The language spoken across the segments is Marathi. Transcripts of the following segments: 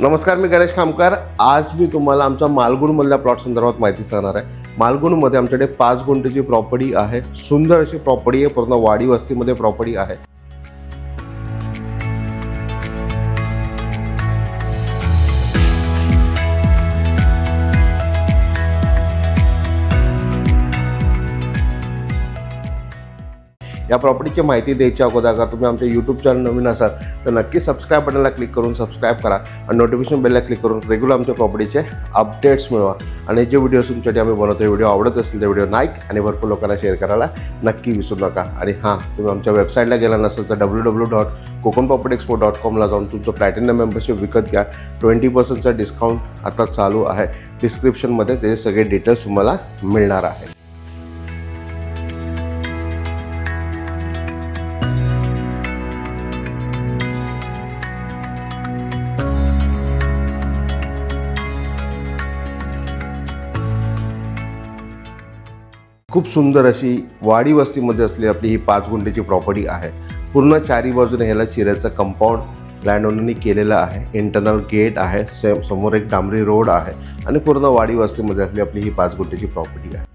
नमस्कार, मी गणेश खामकर। आज मी तुम्हाला आमच्या मालगुणमधल्या प्लॉट संदर्भात माहिती सांगणार आहे। मालगुणमध्ये आमच्याकडे 5 गुंठेची प्रॉपर्टी आहे। सुंदर अशी प्रॉपर्टी आहे, पूर्ण वाडी वस्तीमध्ये प्रॉपर्टी आहे। या प्रॉपर्टीची माहिती द्यायच्या अगोदर अगर तुम्ही आमच्या यूट्यूब चॅनल नवीन असाल तर नक्की सबस्क्राईब बटनला क्लिक करून सबस्क्राईब करा आणि नोटिफिकेशन बेलला क्लिक करून रेग्युलर आमच्या प्रॉपर्टीचे अपडेट्स मिळवा। आणि जे व्हिडिओ तुमच्यासाठी आम्ही बनवतो व्हिडिओ आवडत असतील तर व्हिडिओ लाईक आणि भरपूर लोकांना शेअर करायला नक्की विसरू नका। आणि हां, तुम्ही आमच्या वेबसाईटला गेला नसेल तर www.kokonpropertyexpo.com ला जाऊन तुमचं प्लॅटिनम मेंबरशिप विकत घ्या। 20% डिस्काउंट आता चालू आहे। डिस्क्रिप्शनमध्ये त्याचे सगळे डिटेल्स तुम्हाला मिळणार आहे। खूप सुंदर अशी वाडी वस्तीमध्ये असलेली आपली ही 5 गुंठेची प्रॉपर्टी आहे। पूर्ण चारी बाजूने ह्याला चिऱ्याचं कंपाऊंड लँडओनरनी केलेलं आहे। इंटरनल गेट आहे, समोर एक डांबरी रोड आहे आणि पूर्ण वाडी वस्तीमध्ये असलेली आपली ही 5 गुंठेची प्रॉपर्टी आहे।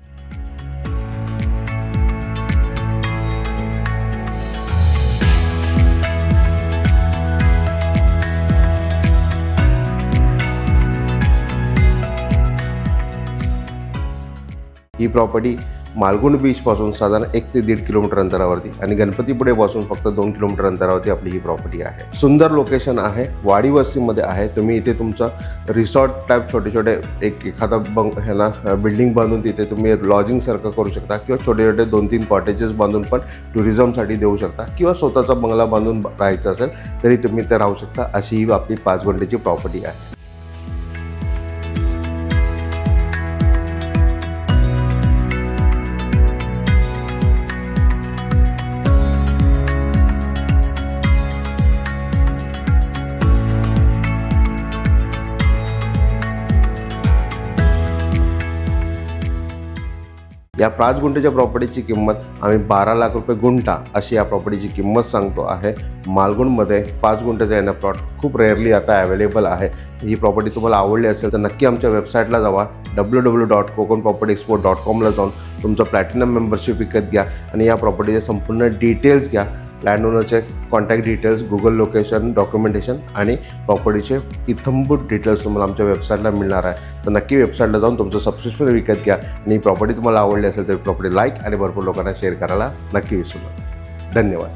ही प्रॉपर्टी मालगुण बीचपासून साधारण 1 ते 1.5 किलोमीटर अंतरावरती आणि गणपतीपुळेपासून फक्त 2 किलोमीटर अंतरावरती आपली ही प्रॉपर्टी आहे। सुंदर लोकेशन आहे, वाडी वस्तीमध्ये आहे। तुम्ही इथे तुमचं रिसॉर्ट टाईप छोटे एखादा बिल्डिंग बांधून तिथे तुम्ही लॉजिंगसारखं करू शकता किंवा छोटे 2-3 कॉटेजेस बांधून पण टुरिझमसाठी देऊ शकता किंवा स्वतःचा बंगला बांधून राहायचं असेल तरी तुम्ही ते राहू शकता। अशी ही आपली 5 गुंठेची प्रॉपर्टी आहे। या 5 गुंठेच्या प्रॉपर्टीची किंमत आम्ही 12 लाख रुपये गुंठा अशी या प्रॉपर्टीची किंमत सांगतो आहे। मालगुणमध्ये 5 गुंठेचा येणं प्लॉट खूप रेअरली आता अवेलेबल आहे। ही प्रॉपर्टी तुम्हाला आवडली असेल तर नक्की आमच्या वेबसाईटला जावा, www.kokonpropertyexpo.com ला जाऊन तुमचं प्लॅटिनम मेंबरशिप विकत घ्या आणि या प्रॉपर्टीचे संपूर्ण डिटेल्स घ्या। लँडओनरचे contact details, Google location, documentation आणि प्रॉपर्टीचे इत्थंभूत डिटेल्स तुम्हाला आमच्या वेबसाईटला मिळणार आहे। तर नक्की वेबसाईटला जाऊन तुमचं सबस्क्रिप्शन विकत घ्या आणि ही प्रॉपर्टी तुम्हाला आवडली असेल तर प्रॉपर्टी लाईक आणि भरपूर लोकांना शेअर करायला नक्की विसरू नका। धन्यवाद।